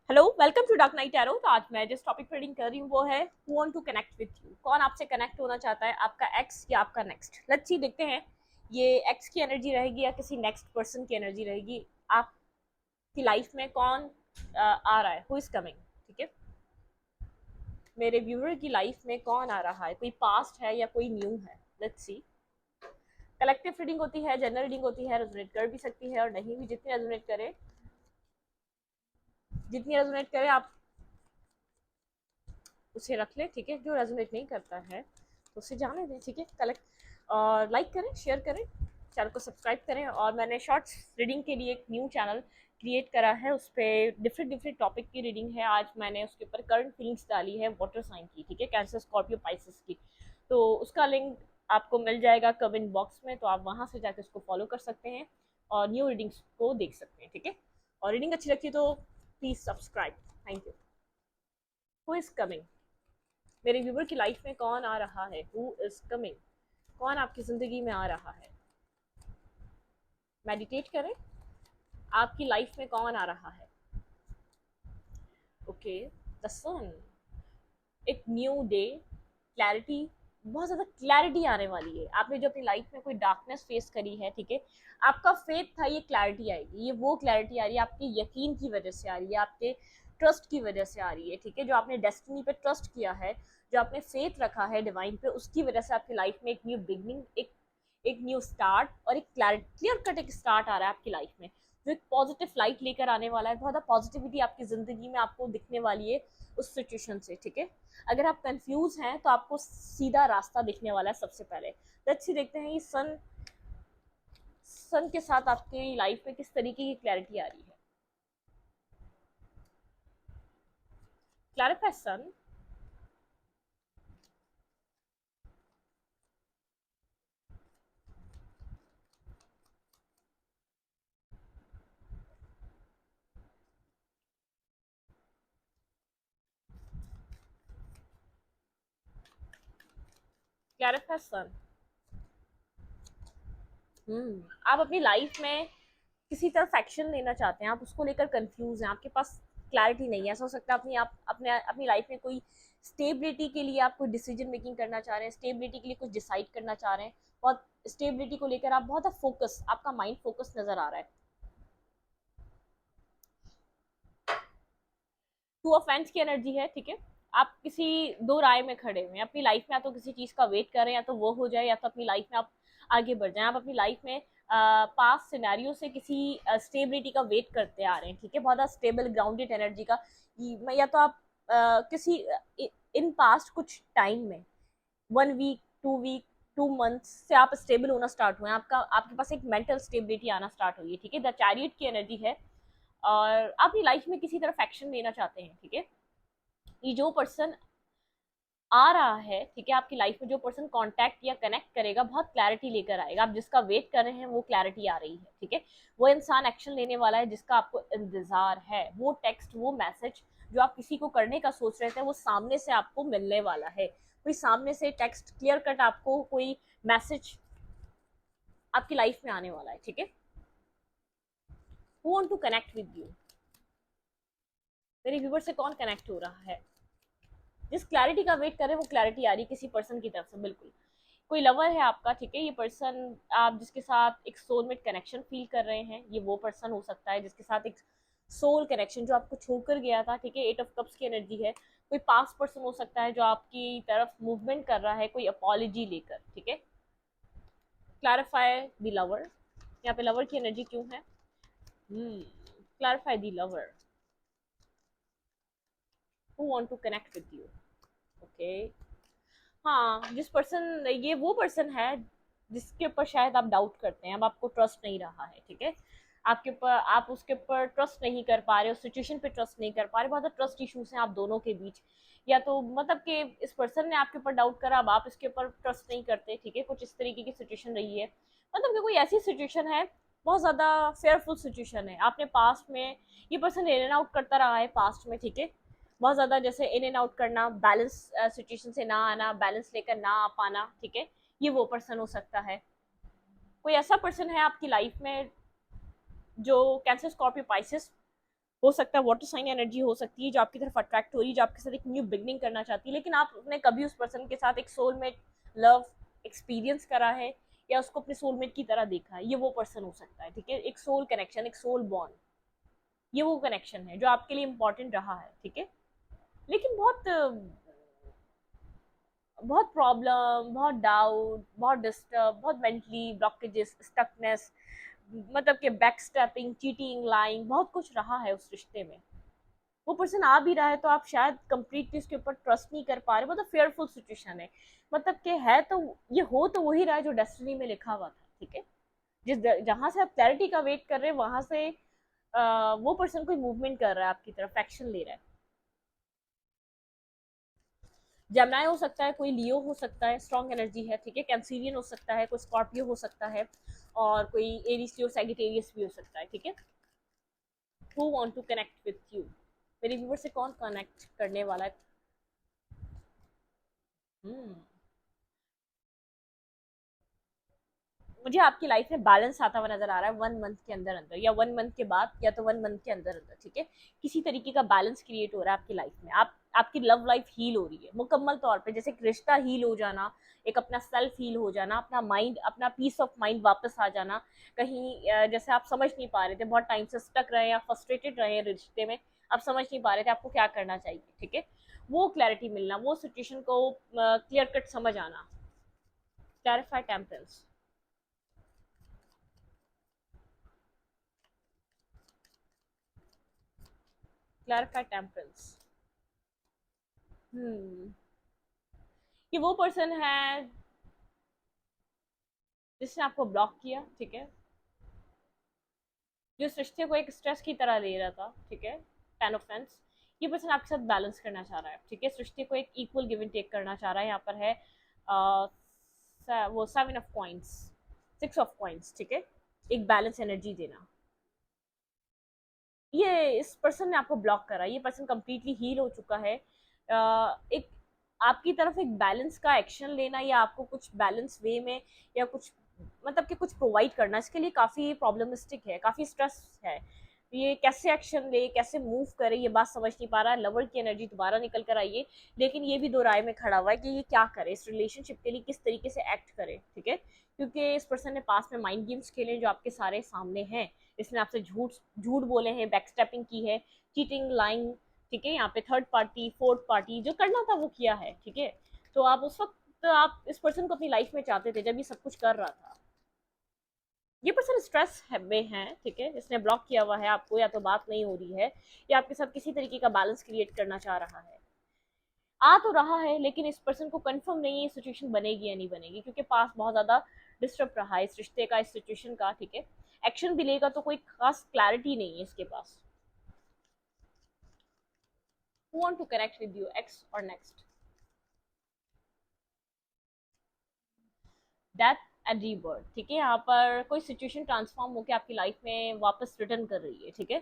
Hello, welcome to dark night arrow. तो आज मैं जिस टॉपिक पर रीडिंग कर रही हूँ वो है who want to connect with you. कौन आपसे कनेक्ट होना चाहता है, आपका एक्स या आपका नेक्स्ट। लेट्स सी, देखते हैं ये एक्स की एनर्जी रहेगी या किसी नेक्स्ट पर्सन की एनर्जी रहेगी। आपकी लाइफ में कौन आ रहा है, हु इज कमिंग। ठीक है, मेरे व्यूअर की लाइफ में कौन आ रहा है, कोई पास्ट है या कोई न्यू है। Let's see. कलेक्टिव रीडिंग होती है, जनरल रीडिंग होती है, रेजोनेट कर भी सकती है और नहीं भी। जितनी रेजोनेट करे आप उसे रख ले। ठीक है, जो रेजोनेट नहीं करता है तो उसे जाने दें। ठीक है, कलेक्ट और लाइक करें, शेयर करें, चैनल को सब्सक्राइब करें। और मैंने शॉर्ट्स रीडिंग के लिए एक न्यू चैनल क्रिएट करा है, उस पर डिफरेंट डिफरेंट टॉपिक की रीडिंग है। आज मैंने उसके ऊपर करंट फीलिंग्स डाली है वाटर साइन की। ठीक है, कैंसर, स्कॉर्पियो, पाइसेस की। तो उसका लिंक आपको मिल जाएगा कमेंट बॉक्स में, तो आप वहाँ से जाकर उसको फॉलो कर सकते हैं और न्यू रीडिंग्स को देख सकते हैं। ठीक है, और रीडिंग अच्छी लगती है तो please subscribe. Thank you. Who is coming, मेरे व्यूवर की लाइफ में कौन आ रहा है, हु इज कमिंग, कौन आपकी जिंदगी में आ रहा है। मेडिटेट करें, आपकी लाइफ में कौन आ रहा है। ओके, द सन, एक न्यू डे, क्लैरिटी, बहुत ज़्यादा क्लैरिटी आने वाली है। आपने जो अपनी लाइफ में कोई डार्कनेस फेस करी है, ठीक है, आपका फेथ था ये क्लैरिटी आएगी। ये वो क्लैरिटी आ रही है आपके यकीन की वजह से आ रही है, आपके ट्रस्ट की वजह से आ रही है। ठीक है, जो आपने डेस्टिनी पे ट्रस्ट किया है, जो आपने फेथ रखा है डिवाइन पे, उसकी वजह से आपकी लाइफ में एक न्यू बिगनिंग, एक न्यू स्टार्ट और एक क्लियर कट एक स्टार्ट आ रहा है आपकी लाइफ में, जो एक पॉजिटिव लाइट लेकर आने वाला है। बहुत ज़्यादा पॉजिटिविटी आपकी ज़िंदगी में आपको दिखने वाली है उस सिचुएशन से। ठीक है, अगर आप कंफ्यूज हैं तो आपको सीधा रास्ता दिखने वाला है सबसे पहले। लेट्स सी, देखते हैं ये सन के साथ आपकी लाइफ में किस तरीके की क्लैरिटी आ रही है। क्लैरिफाई सन। क्लैरिफाई सन। आप अपनी लाइफ में किसी तरफ एक्शन लेना चाहते हैं, आप उसको लेकर कंफ्यूज हैं, आपके पास क्लैरिटी नहीं है। ऐसा हो सकता है अपनी आप अपनी लाइफ में कोई स्टेबिलिटी के लिए आप कोई डिसीजन मेकिंग करना चाह रहे हैं, स्टेबिलिटी के लिए कुछ डिसाइड करना चाह रहे हैं। बहुत स्टेबिलिटी को लेकर आप बहुत फोकस, आपका माइंड फोकस नजर आ रहा है। टू ऑफ एंड्स की एनर्जी है। ठीक है, आप किसी दो राय में खड़े हुए हैं अपनी लाइफ में, या तो किसी चीज का वेट कर रहे हैं या तो वो हो जाए, या तो अपनी लाइफ में आप आगे बढ़ जाएं। आप अपनी लाइफ में पास सिनेरियो से किसी स्टेबिलिटी का वेट करते आ रहे हैं। ठीक है, बहुत ज़्यादा स्टेबल ग्राउंडेड एनर्जी का। या तो आप किसी इन पास्ट कुछ टाइम में, 1 वीक, 2 वीक, 2 मंथ्स से आप स्टेबल होना स्टार्ट हुए हैं। आपके पास एक मेंटल स्टेबिलिटी आना स्टार्ट हुई है। ठीक है, द चैरियट की एनर्जी है और आप अपनी लाइफ में किसी तरफ एक्शन लेना चाहते हैं। ठीक है, ये जो पर्सन आ रहा है, ठीक है, आपकी लाइफ में जो पर्सन कांटेक्ट या कनेक्ट करेगा बहुत क्लैरिटी लेकर आएगा। आप जिसका वेट कर रहे हैं वो क्लैरिटी आ रही है। ठीक है, वो इंसान एक्शन लेने वाला है जिसका आपको इंतजार है। वो टेक्स्ट, वो मैसेज जो आप किसी को करने का सोच रहे थे, वो सामने से आपको मिलने वाला है। कोई सामने से टेक्स्ट क्लियर कट आपको कोई मैसेज आपकी लाइफ में आने वाला है। ठीक है, who want to connect with you, मेरे व्यूवर से कौन कनेक्ट हो रहा है। जिस क्लैरिटी का वेट कर रहे हैं वो क्लैरिटी आ रही है किसी पर्सन की तरफ से। बिल्कुल, कोई लवर है आपका। ठीक है, ये पर्सन आप जिसके साथ एक सोलमेट कनेक्शन फील कर रहे हैं, ये वो पर्सन हो सकता है जिसके साथ एक सोल कनेक्शन जो आपको छोड़कर गया था। ठीक है, 8 ऑफ कप्स की एनर्जी है। कोई पास्ट पर्सन हो सकता है जो आपकी तरफ मूवमेंट कर रहा है कोई अपॉलॉजी लेकर। ठीक है, क्लैरिफाई द लवर, यहाँ पे लवर की एनर्जी क्यों है। Clarify the lover, who want to connect with you. Okay, हाँ, जिस पर्सन, ये वो पर्सन है जिसके ऊपर शायद आप डाउट करते हैं, अब आपको ट्रस्ट नहीं रहा है। ठीक है, आपके ऊपर, आप उसके ऊपर ट्रस्ट नहीं कर पा रहे, उस सिचुएशन पे ट्रस्ट नहीं कर पा रहे। बहुत ट्रस्ट इश्यूज हैं आप दोनों के बीच, या तो मतलब कि इस पर्सन ने आपके ऊपर डाउट करा, अब आप इसके ऊपर ट्रस्ट नहीं करते। ठीक है, कुछ इस तरीके की सिचुएशन रही है। मतलब कि कोई ऐसी सिचुएशन है, बहुत ज़्यादा फेयरफुल सिचुएशन है। आपने पास्ट में, ये पर्सन इन एंड आउट करता रहा है पास्ट में। ठीक है, बहुत ज़्यादा जैसे इन एंड आउट करना, बैलेंस सिचुएशन से ना आना, बैलेंस लेकर ना आ पाना। ठीक है, ये वो पर्सन हो सकता है। कोई ऐसा पर्सन है आपकी लाइफ में जो कैंसर, स्कॉर्पियो, पाइसेस हो सकता है वाटर साइन एनर्जी हो सकती है जो आपकी तरफ अट्रैक्ट हो रही है, जो आपके साथ एक न्यू बिगनिंग करना चाहती है, लेकिन आपने कभी उस पर्सन के साथ एक सोलमेट लव एक्सपीरियंस करा है या उसको अपने सोलमेट की तरह देखा है, ये वो पर्सन हो सकता है। ठीक है, एक सोल कनेक्शन, एक सोल बॉन्ड, ये वो कनेक्शन है जो आपके लिए इंपॉर्टेंट रहा है। ठीक है, लेकिन बहुत बहुत प्रॉब्लम, बहुत डाउट, बहुत डिस्टर्ब, बहुत मेंटली ब्लॉकेजेस, स्टकनेस, मतलब कि बैक स्टेपिंग, चीटिंग, लाइंग, बहुत कुछ रहा है उस रिश्ते में। वो पर्सन आ भी रहा है तो आप शायद कंप्लीटली उसके ऊपर ट्रस्ट नहीं कर पा रहे, मतलब फेयरफुल सिचुएशन है। मतलब कि है तो ये हो तो वही रहा है जो डेस्टिनी में लिखा हुआ था। ठीक है, जहां से आप क्लैरिटी का वेट कर रहे हैं वहां से वो पर्सन कोई मूवमेंट कर रहा है आपकी तरफ, एक्शन ले रहा है। जेमिनाई हो सकता है, कोई लियो हो सकता है, स्ट्रॉन्ग एनर्जी है। ठीक है, कैंसीरियन हो सकता है, कोई स्कॉर्पियो हो सकता है, और कोई एरीज लियो सैजिटेरियस भी हो सकता है। ठीक है, who want to connect with you, मेरे व्यूवर से कौन कनेक्ट करने वाला है? हम्म मुझे आपकी लाइफ में बैलेंस आता हुआ नजर आ रहा है 1 मंथ के अंदर अंदर, या 1 मंथ के बाद, या तो 1 मंथ के अंदर अंदर। ठीक है, किसी तरीके का बैलेंस क्रिएट हो रहा है आपकी लाइफ में। आप आपकी लव लाइफ हील हो रही है मुकम्मल तौर पे, जैसे एक रिश्ता हील हो जाना, एक अपना सेल्फ हील हो जाना, अपना माइंड, अपना पीस ऑफ माइंड वापस आ जाना। कहीं जैसे आप समझ नहीं पा रहे थे, बहुत टाइम से स्टक रहे या फ्रस्ट्रेटेड रहे रिश्ते में, आप समझ नहीं पा रहे थे आपको क्या करना चाहिए। ठीक है, वो क्लैरिटी मिलना, वो सिचुएशन को क्लियर कट समझ आना। Clarify temperance, clarify temperance. Hmm ये वो पर्सन है जिसने आपको ब्लॉक किया। ठीक है, जो इस रिश्ते को एक स्ट्रेस की तरह ले रहा था। ठीक है, 10 ऑफ पेंस, ये पर्सन आपके साथ बैलेंस करना चाह रहा है। ठीक है, इस रिश्ते को एक इक्वल गिव एंड टेक करना चाह रहा है। यहाँ पर है वो 7 ऑफ कॉइंस, 6 ऑफ कॉइंस। ठीक है, एक बैलेंस एनर्जी देना। ये इस पर्सन ने आपको ब्लॉक करा, ये पर्सन कंप्लीटली हील हो चुका है। एक आपकी तरफ एक बैलेंस का एक्शन लेना, या आपको कुछ बैलेंस वे में, या कुछ मतलब कि कुछ प्रोवाइड करना, इसके लिए काफ़ी प्रॉब्लमिस्टिक है, काफ़ी स्ट्रेस है। ये कैसे एक्शन ले, कैसे मूव करे, ये बात समझ नहीं पा रहा है। लवर की एनर्जी दोबारा निकल कर आई है, लेकिन ये भी दो राय में खड़ा हुआ है कि ये क्या करे, इस रिलेशनशिप के लिए किस तरीके से एक्ट करे। ठीक है, क्योंकि इस पर्सन ने पास में माइंड गेम्स खेले जो आपके सारे सामने हैं। इसने आपसे झूठ झूठ बोले हैं, बैकस्टेपिंग की है, चीटिंग, लाइंग। ठीक है, यहाँ पे थर्ड पार्टी, फोर्थ पार्टी, जो करना था वो किया है। ठीक है, तो आप उस वक्त, तो आप इस पर्सन को अपनी लाइफ में चाहते थे जब ये सब कुछ कर रहा था। ये पर्सन स्ट्रेस में है। ठीक है, इसने ब्लॉक किया हुआ है आपको, या तो बात नहीं हो रही है, या आपके साथ किसी तरीके का बैलेंस क्रिएट करना चाह रहा है। आ तो रहा है, लेकिन इस पर्सन को कंफर्म नहीं है सिचुएशन बनेगी या नहीं बनेगी, क्योंकि पास बहुत ज्यादा डिस्टर्ब रहा है इस रिश्ते का, इस सिचुएशन का। ठीक है, एक्शन भी लेगा तो कोई खास क्लैरिटी नहीं है इसके पास। Who want to connect with you, X or next? Death and rebirth. ठीक है, यहाँ पर कोई सिचुएशन ट्रांसफॉर्म होकर आपकी लाइफ में वापस रिटर्न कर रही है। ठीक है,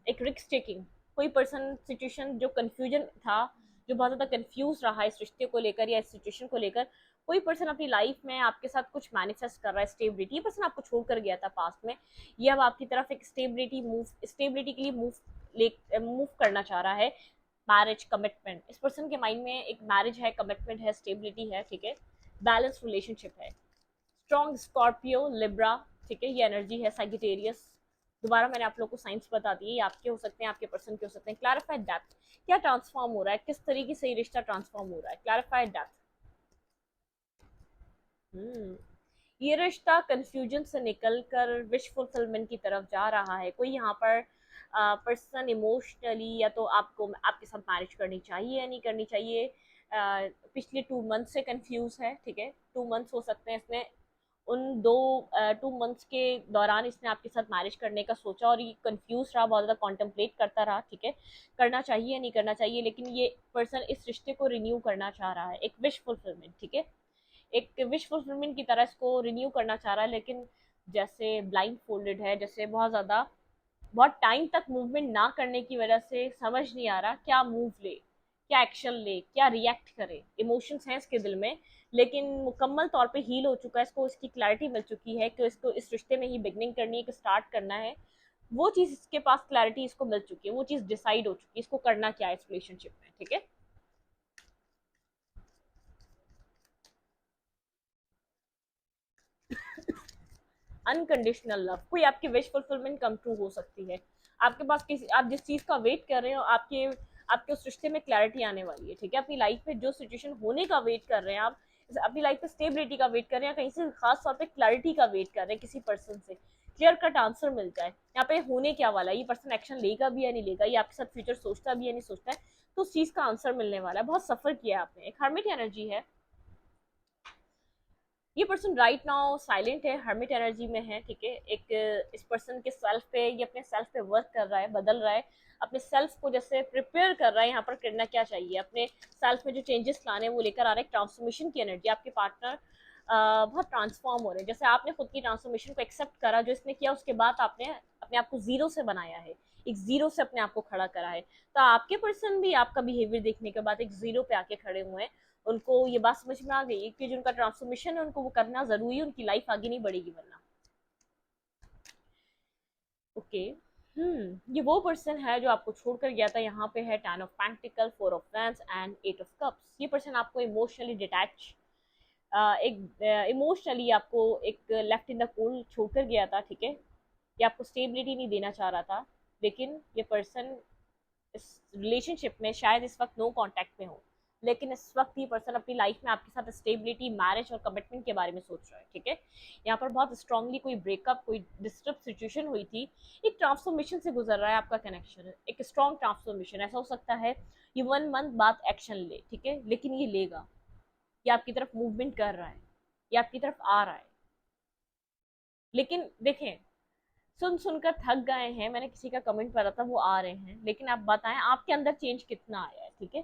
एक रिस्क टेकिंग, कोई पर्सन सिचुएशन जो कंफ्यूजन था, जो बहुत ज़्यादा कंफ्यूज रहा है इस रिश्ते को लेकर या इस सिचुएशन को लेकर, कोई पर्सन अपनी लाइफ में आपके साथ कुछ मैनिफेस्ट कर रहा है, स्टेबिलिटी। ये पर्सन आपको छोड़कर गया था पास्ट में, ये अब आपकी तरफ एक स्टेबिलिटी के लिए मूव करना चाह रहा है। मैरिज, कमिटमेंट, इस पर्सन के माइंड में एक मैरिज है, कमिटमेंट है, स्टेबिलिटी है। ठीक है, बैलेंस रिलेशनशिप है। Strong Scorpio, Libra. ठीक है, ये एनर्जी है, साइगिटेरियस। दोबारा मैंने आप लोग को साइंस बता दी, आपके हो सकते हैं, आपके पर्सन के हो सकते हैं। क्लैरिफाइड डेप्थ, क्या ट्रांसफॉर्म हो रहा है, किस तरीके से ये रिश्ता ट्रांसफॉर्म हो रहा है। क्लैरिफाइड डेप्थ, ये रिश्ता कंफ्यूजन से निकलकर विश फुलफिलमेंट की तरफ जा रहा है। कोई यहाँ पर पर्सन इमोशनली या तो आपको आपके साथ मैरिज करनी चाहिए या नहीं करनी चाहिए, पिछले 2 मंथ से कंफ्यूज है। ठीक है, 2 मंथ्स हो सकते हैं इसमें, उन दो 2 मंथ्स के दौरान इसने आपके साथ मैरिज करने का सोचा और ये कंफ्यूज रहा, बहुत ज़्यादा कॉन्टम्पलेट करता रहा। ठीक है, करना चाहिए या नहीं करना चाहिए, लेकिन ये पर्सन इस रिश्ते को रिन्यू करना चाह रहा है, एक विश फुलफिलमेंट। ठीक है, एक विश फुलफिलमेंट की तरह इसको रिन्यू करना चाह रहा है, लेकिन जैसे ब्लाइंड फोल्डेड है, जैसे बहुत ज़्यादा, बहुत टाइम तक मूवमेंट ना करने की वजह से समझ नहीं आ रहा क्या मूव ले, क्या एक्शन ले, क्या रिएक्ट करे। इमोशंस हैं इसके दिल में, लेकिन मुकम्मल तौर पे हील हो चुका है, इसको इसकी क्लैरिटी मिल चुकी है कि इसको इस रिश्ते में ही बिगनिंग करनी है, कि स्टार्ट करना है। वो चीज इसके पास क्लैरिटी इसको मिल चुकी है, वो चीज डिसाइड हो चुकी है इसको करना क्या है इस रिलेशनशिप में, ठीक है। अनकंडीशनल लव, कोई आपकी विश फुलफिलमेंट कम ट्रू हो सकती है। आपके पास किसी, आप जिस चीज का वेट कर रहे हो, आपके आपके उस रिश्ते में क्लैरिटी आने वाली है, ठीक है। अपनी लाइफ में जो सिचुएशन होने का वेट कर रहे हैं आप, अपनी लाइफ में स्टेबिलिटी का वेट कर रहे हैं, कहीं से खास तौर पे क्लैरिटी का वेट कर रहे हैं, किसी पर्सन से क्लियर कट आंसर मिल जाए यहाँ पे होने क्या वाला है, ये पर्सन एक्शन लेगा भी या नहीं लेगा, ये आपके साथ फ्यूचर सोचता भी या नहीं सोचता है, तो उस चीज का आंसर मिलने वाला है। बहुत सफर किया है आपने, एक हर्मिट एनर्जी है। ये पर्सन राइट नाउ साइलेंट है, हर्मिट एनर्जी में है, ठीक है। एक इस पर्सन के सेल्फ पे, ये अपने सेल्फ पे वर्क कर रहा है, बदल रहा है, अपने सेल्फ को जैसे प्रिपेयर कर रहा है यहाँ पर करना क्या चाहिए, अपने सेल्फ में जो चेंजेस लाने हैं वो लेकर आ रहा है। ट्रांसफॉर्मेशन की एनर्जी, आपके पार्टनर बहुत ट्रांसफॉर्म हो रहे हैं, जैसे आपने खुद की ट्रांसफॉर्मेशन को एक्सेप्ट करा जो इसने किया, उसके बाद आपने अपने आप को जीरो से बनाया है, एक जीरो से अपने आप को खड़ा करा है। तो आपके पर्सन भी आपका बिहेवियर देखने के बाद एक जीरो पे आके खड़े हुए हैं। उनको ये बात समझ में आ गई कि जो उनका ट्रांसफॉर्मेशन है उनको वो करना जरूरी है, उनकी लाइफ आगे नहीं बढ़ेगी वरना। ओके। ये वो पर्सन है जो आपको छोड़कर गया था। यहाँ पे है 10 of pentacle, 4 of wands and 8 of cups. ये पर्सन आपको इमोशनली डिटैच, एक इमोशनली आपको एक लेफ्ट इन द कोल्ड छोड़कर गया था, ठीक है। ये आपको स्टेबिलिटी नहीं देना चाह रहा था, लेकिन ये पर्सन इस रिलेशनशिप में शायद इस वक्त नो कांटेक्ट में हो, लेकिन इस वक्त ये पर्सन अपनी लाइफ में आपके साथ स्टेबिलिटी, मैरिज और कमिटमेंट के बारे में सोच रहा है, ठीक है। यहाँ पर बहुत स्ट्रांगली कोई ब्रेकअप, कोई डिस्टर्ब सिचुएशन हुई थी, एक ट्रांसफॉर्मेशन से गुजर रहा है आपका कनेक्शन, एक स्ट्रॉन्ग ट्रांसफॉर्मेशन। ऐसा हो सकता है ये 1 मंथ बाद एक्शन ले, ठीक है, लेकिन ये लेगा, ये आपकी तरफ मूवमेंट कर रहा है, ये आपकी तरफ आ रहा है। लेकिन देखें, सुन सुनकर थक गए हैं, मैंने किसी का कमेंट पढ़ा था, वो आ रहे हैं, लेकिन आप बताएं आपके अंदर चेंज कितना आया है, ठीक है।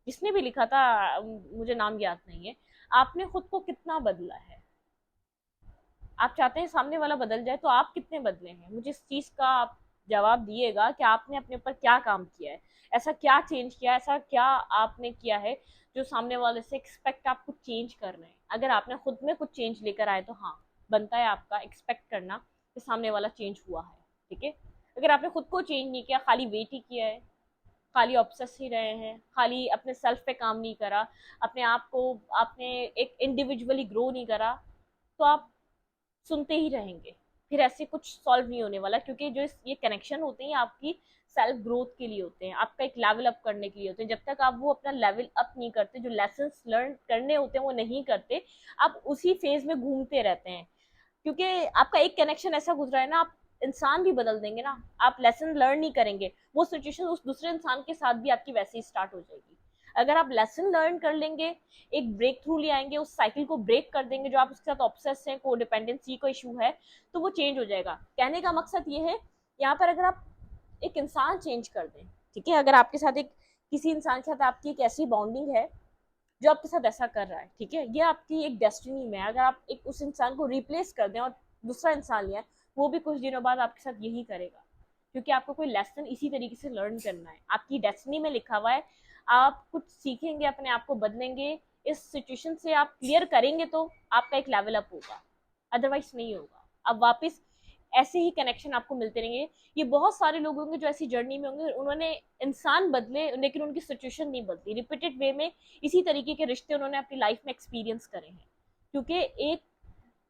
जिसने भी लिखा था, मुझे नाम याद नहीं है, आपने खुद को कितना बदला है। आप चाहते हैं सामने वाला बदल जाए, तो आप कितने बदले हैं, मुझे इस चीज का आप जवाब दिएगा कि आपने अपने ऊपर क्या काम किया है, ऐसा क्या चेंज किया है, ऐसा क्या आपने किया है जो सामने वाले से एक्सपेक्ट आप कुछ चेंज कर रहे हैं। अगर आपने खुद में कुछ चेंज लेकर आए तो हाँ, बनता है आपका एक्सपेक्ट करना कि सामने वाला चेंज हुआ है, ठीक है। अगर आपने खुद को चेंज नहीं किया, खाली वेट ही किया है, खाली ऑब्सेस ही रहे हैं, खाली अपने सेल्फ पे काम नहीं करा, अपने आप को आपने एक इंडिविजुअली ग्रो नहीं करा, तो आप सुनते ही रहेंगे, फिर ऐसे कुछ सॉल्व नहीं होने वाला। क्योंकि जो ये कनेक्शन होते हैं आपकी सेल्फ ग्रोथ के लिए होते हैं, आपका एक लेवल अप करने के लिए होते हैं। जब तक आप वो अपना लेवल अप नहीं करते, जो लेसन लर्न करने होते हैं वो नहीं करते, आप उसी फेज में घूमते रहते हैं। क्योंकि आपका एक कनेक्शन ऐसा गुजरा है ना, आप इंसान भी बदल देंगे ना, आप लेसन लर्न नहीं करेंगे, वो सिचुएशन उस दूसरे इंसान के साथ भी आपकी वैसे ही स्टार्ट हो जाएगी। अगर आप लेसन लर्न कर लेंगे, एक ब्रेक थ्रू ले आएंगे, उस साइकिल को ब्रेक कर देंगे जो आप उसके साथ ऑब्सेस हैं, को डिपेंडेंसी का इशू है, तो वो चेंज हो जाएगा। कहने का मकसद ये है, यहाँ पर अगर आप एक इंसान चेंज कर दें, ठीक है, अगर आपके साथ एक किसी इंसान के साथ आपकी एक ऐसी बॉन्डिंग है जो आपके साथ ऐसा कर रहा है, ठीक है, ये आपकी एक डेस्टिनी में है। अगर आप एक उस इंसान को रिप्लेस कर दें और दूसरा इंसान लिया, वो भी कुछ दिनों बाद आपके साथ यही करेगा, क्योंकि आपको कोई लेसन इसी तरीके से लर्न करना है, आपकी डेस्टिनी में लिखा हुआ है। आप कुछ सीखेंगे, अपने आप को बदलेंगे, इस सिचुएशन से आप क्लियर करेंगे तो आपका एक लेवल अप होगा, अदरवाइज नहीं होगा। अब वापस ऐसे ही कनेक्शन आपको मिलते रहेंगे। ये बहुत सारे लोग होंगे जो ऐसी जर्नी में होंगे, उन्होंने इंसान बदले लेकिन उनकी सिचुएशन नहीं बदली, रिपीटेड वे में इसी तरीके के रिश्ते उन्होंने अपनी लाइफ में एक्सपीरियंस करे हैं, क्योंकि एक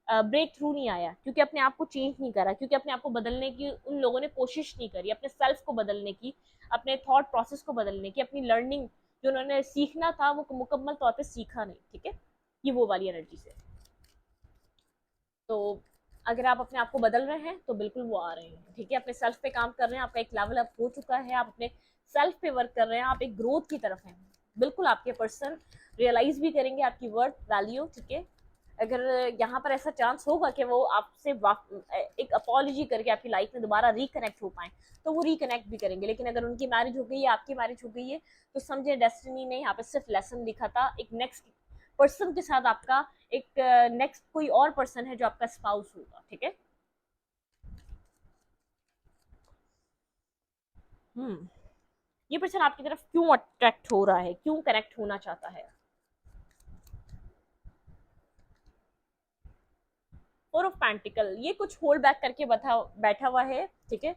ब्रेक थ्रू नहीं आया, क्योंकि अपने आप को चेंज नहीं करा, क्योंकि अपने आप को बदलने की उन लोगों ने कोशिश नहीं करी, अपने सेल्फ को बदलने की, अपने थॉट प्रोसेस को बदलने की, अपनी लर्निंग जो उन्होंने सीखना था वो मुकम्मल तौर पे सीखा नहीं, ठीक है। ये वो वाली एनर्जी से। तो अगर आप अपने आप को बदल रहे हैं तो बिल्कुल वो आ रहे हैं, ठीक है। अपने सेल्फ पे काम कर रहे हैं, आपका एक लेवल अप हो चुका है, आप अपने सेल्फ पे वर्क कर रहे हैं, आप एक ग्रोथ की तरफ हैं। बिल्कुल आपके पर्सन रियलाइज भी करेंगे आपकी वर्थ वैल्यू, ठीक है। अगर यहाँ पर ऐसा चांस होगा कि वो आपसे एक अपॉलॉजी करके आपकी लाइफ में दोबारा रिकनेक्ट हो पाए, तो वो रिकनेक्ट भी करेंगे। लेकिन अगर उनकी मैरिज हो गई है, आपकी मैरिज हो गई है, तो समझे डेस्टिनी ने यहाँ पे सिर्फ लेसन लिखा था, एक नेक्स्ट पर्सन के साथ आपका एक नेक्स्ट कोई और पर्सन है जो आपका स्पाउस होगा, ठीक है। हम्म ये पर्सन आपकी तरफ क्यों अट्रैक्ट हो रहा है, क्यों कनेक्ट होना चाहता है। 4 ऑफ पेंटिकल, ये कुछ होल्ड बैक करके बैठा हुआ है, ठीक है।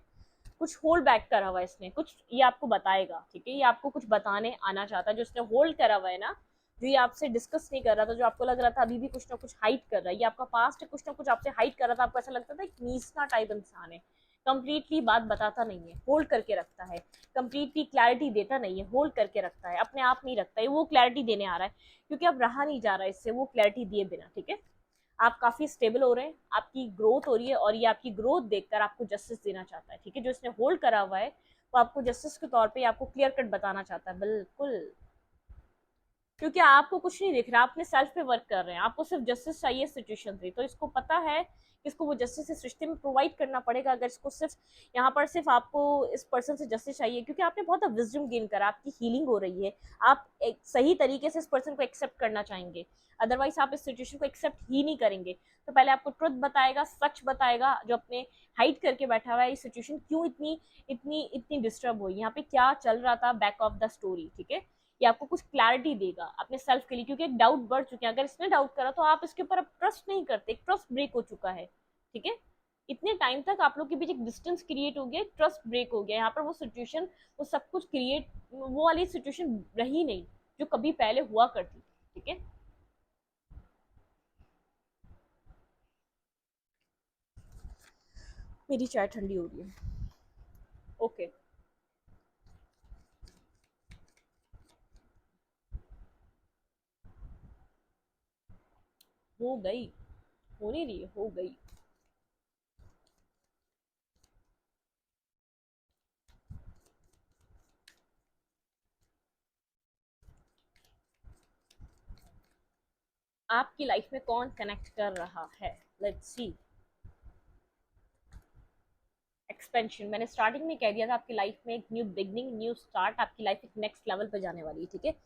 कुछ होल्ड बैक करा हुआ है इसने, कुछ ये आपको बताएगा, ठीक है, ये आपको कुछ बताने आना चाहता है। जो इसने होल्ड करा हुआ है ना, जो ये आपसे डिस्कस नहीं कर रहा था, जो आपको लग रहा था अभी भी कुछ ना कुछ हाइड कर रहा है, ये आपका पास्ट है, कुछ ना कुछ आपसे हाइड कर रहा था, आपको ऐसा लगता था एक नीचना टाइप इंसान है, कंप्लीटली बात बताता नहीं है, होल्ड करके रखता है, कंप्लीटली क्लैरिटी देता नहीं है, होल्ड करके रखता है, अपने आप नहीं रखता है, वो क्लैरिटी देने आ रहा है क्योंकि अब रहा नहीं जा रहा है इससे वो क्लैरिटी दिए बिना, ठीक है। आप काफी स्टेबल हो रहे हैं, आपकी ग्रोथ हो रही है और ये आपकी ग्रोथ देखकर आपको जस्टिस देना चाहता है, ठीक है। जो इसने होल्ड करा हुआ है वो आपको जस्टिस के तौर पे आपको क्लियर कट बताना चाहता है, बिल्कुल, क्योंकि आपको कुछ नहीं दिख रहा, आप अपने सेल्फ पे वर्क कर रहे हैं, आपको सिर्फ जस्टिस चाहिए सिचुएशन से, तो इसको पता है कि इसको वो जस्टिस इस रिश्ते में प्रोवाइड करना पड़ेगा। अगर इसको सिर्फ यहाँ पर सिर्फ आपको इस पर्सन से जस्टिस चाहिए क्योंकि आपने बहुत विजडम गेन करा, आपकी हीलिंग हो रही है, आप एक सही तरीके से इस पर्सन को एक्सेप्ट करना चाहेंगे, अदरवाइज आप इस सिचुएशन को एक्सेप्ट ही नहीं करेंगे। तो पहले आपको ट्रुथ बताएगा, सच बताएगा, जो अपने हाइड करके बैठा हुआ है, ये सिचुएशन क्यों इतनी इतनी इतनी डिस्टर्ब हुई, यहाँ पे क्या चल रहा था बैक ऑफ द स्टोरी, ठीक है। ये आपको कुछ क्लैरिटी देगा अपने सेल्फ के लिए, क्योंकि एक डाउट बढ़ चुके हैं, अगर इसने डाउट करा तो आप इसके ऊपर अब ट्रस्ट नहीं करते, एक ट्रस्ट ब्रेक हो चुका है, ठीक है। इतने टाइम तक आप लोग के बीच एक डिस्टेंस क्रिएट हो गया, ट्रस्ट ब्रेक हो गया, यहाँ पर वो सिचुएशन, वो सब कुछ क्रिएट, वो वाली सिचुएशन रही नहीं जो कभी पहले हुआ करती, ठीक है। मेरी चाय ठंडी हो रही है, ओके। हो गई, हो नहीं रही है, हो गई। आपकी लाइफ में कौन कनेक्ट कर रहा है, लेट्स सी। एक्सपेंशन, मैंने स्टार्टिंग में कह दिया था, आपकी लाइफ में एक न्यू बिगनिंग, न्यू स्टार्ट, आपकी लाइफ एक नेक्स्ट लेवल पे जाने वाली है, ठीक है।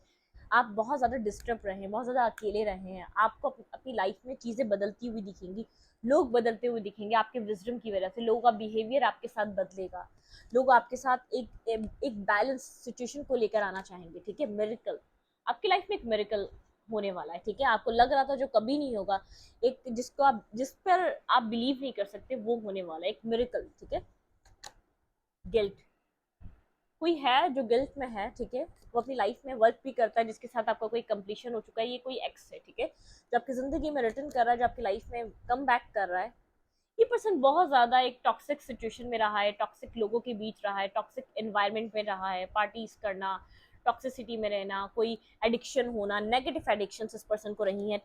आप बहुत ज़्यादा डिस्टर्ब रहे हैं, बहुत ज़्यादा अकेले रहे हैं, आपको अपनी लाइफ में चीज़ें बदलती हुई दिखेंगी, लोग बदलते हुए दिखेंगे आपके विजडम की वजह से, लोगों का बिहेवियर आपके साथ बदलेगा, लोग आपके साथ एक बैलेंस सिचुएशन को लेकर आना चाहेंगे, ठीक है। मिरेकल, आपकी लाइफ में एक मिरेकल होने वाला है, ठीक है। आपको लग रहा था जो कभी नहीं होगा, एक जिसको आप, जिस पर आप बिलीव नहीं कर सकते, वो होने वाला है, एक मिरेकल, ठीक है। गिल्ट, कोई है जो गिल्ट में है, ठीक है, वो अपनी लाइफ में वर्क भी करता है, जिसके साथ आपका कोई कंप्लीशन हो चुका है, ये कोई एक्स है, ठीक है, जो आपकी जिंदगी में रिटर्न कर रहा है, जो आपकी लाइफ में कम बैक कर रहा है। ये पर्सन बहुत ज्यादा एक टॉक्सिक सिचुएशन में रहा है, टॉक्सिक लोगों के बीच रहा है, टॉक्सिक एनवायरनमेंट में रहा है, पार्टीज करना, टॉक्सिसिटी में रहना, कोई एडिक्शन होना, नेगेटिव एडिक्शन इस पर्सन को रही है,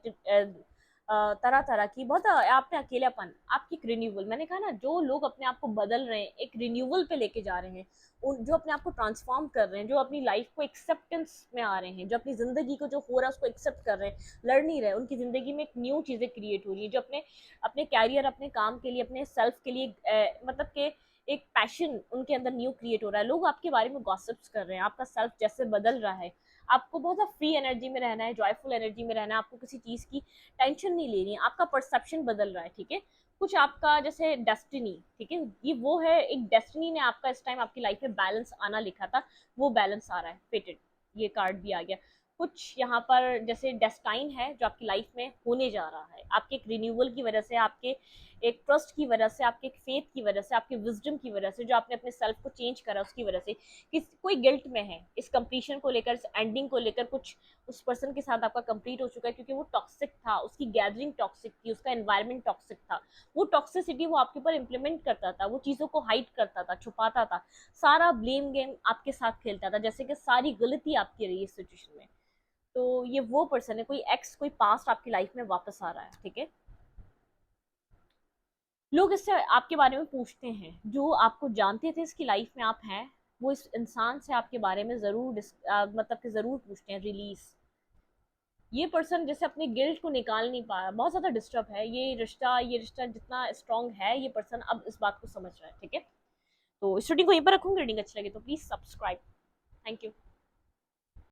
तरह तरह की, बहुत आपने अकेलापन, आपकी एक रिन्यूअल, मैंने कहा ना, जो लोग अपने आप को बदल रहे हैं, एक रिन्यूअल पे लेके जा रहे हैं, उन जो अपने आप को ट्रांसफॉर्म कर रहे हैं, जो अपनी लाइफ को एक्सेप्टेंस में आ रहे हैं, जो अपनी जिंदगी को जो हो रहा है उसको एक्सेप्ट कर रहे हैं, लड़ नहीं रहे, उनकी जिंदगी में एक न्यू चीजें क्रिएट हो रही है, जो अपने अपने कैरियर, अपने काम के लिए, अपने सेल्फ के लिए, मतलब के एक पैशन उनके अंदर न्यू क्रिएट हो रहा है, लोग आपके बारे में गॉसिप्स कर रहे हैं, आपका सेल्फ जैसे बदल रहा है, आपको बहुत फ्री एनर्जी में रहना है, जॉयफुल एनर्जी में रहना है, आपको किसी चीज की टेंशन नहीं लेनी है, आपका परसेप्शन बदल रहा है, ठीक है। कुछ आपका जैसे डेस्टिनी, ठीक है, ये वो है, एक डेस्टिनी ने आपका इस टाइम आपकी लाइफ में बैलेंस आना लिखा था, वो बैलेंस आ रहा है, फेटेड, ये कार्ड भी आ गया। कुछ यहाँ पर जैसे डेस्टाइन है जो आपकी लाइफ में होने जा रहा है, आपके एक रिन्यूअल की वजह से, आपके एक ट्रस्ट की वजह से, आपके एक फेथ की वजह से, आपके विजडम की वजह से, जो आपने अपने सेल्फ को चेंज करा उसकी वजह से, कि कोई गिल्ट में है इस कंप्लीशन को लेकर, इस एंडिंग को लेकर, कुछ उस पर्सन के साथ आपका कंप्लीट हो चुका है क्योंकि वो टॉक्सिक था, उसकी गैदरिंग टॉक्सिक थी, उसका एनवायरमेंट टॉक्सिक था, वो टॉक्सिसिटी वो आपके ऊपर इंप्लीमेंट करता था, वो चीज़ों को हाइड करता था, छुपाता था, सारा ब्लेम गेम आपके साथ खेलता था, जैसे कि सारी गलती आपकी रही इस सिचुएशन में। तो ये वो पर्सन है, कोई एक्स, कोई पास्ट आपकी लाइफ में वापस आ रहा है, ठीक है। लोग इससे आपके बारे में पूछते हैं, जो आपको जानते थे इसकी लाइफ में आप हैं, वो इस इंसान से आपके बारे में जरूर मतलब कि जरूर पूछते हैं रिलीज। ये पर्सन जैसे अपने गिल्ट को निकाल नहीं पा रहा, बहुत ज्यादा डिस्टर्ब है, ये रिश्ता जितना स्ट्रांग है, ये पर्सन अब इस बात को समझ रहा है, ठीक है। तो इस रीडिंग को यहीं पर रखूंगी, रीडिंग अच्छी लगी तो प्लीज सब्सक्राइब, थैंक यू।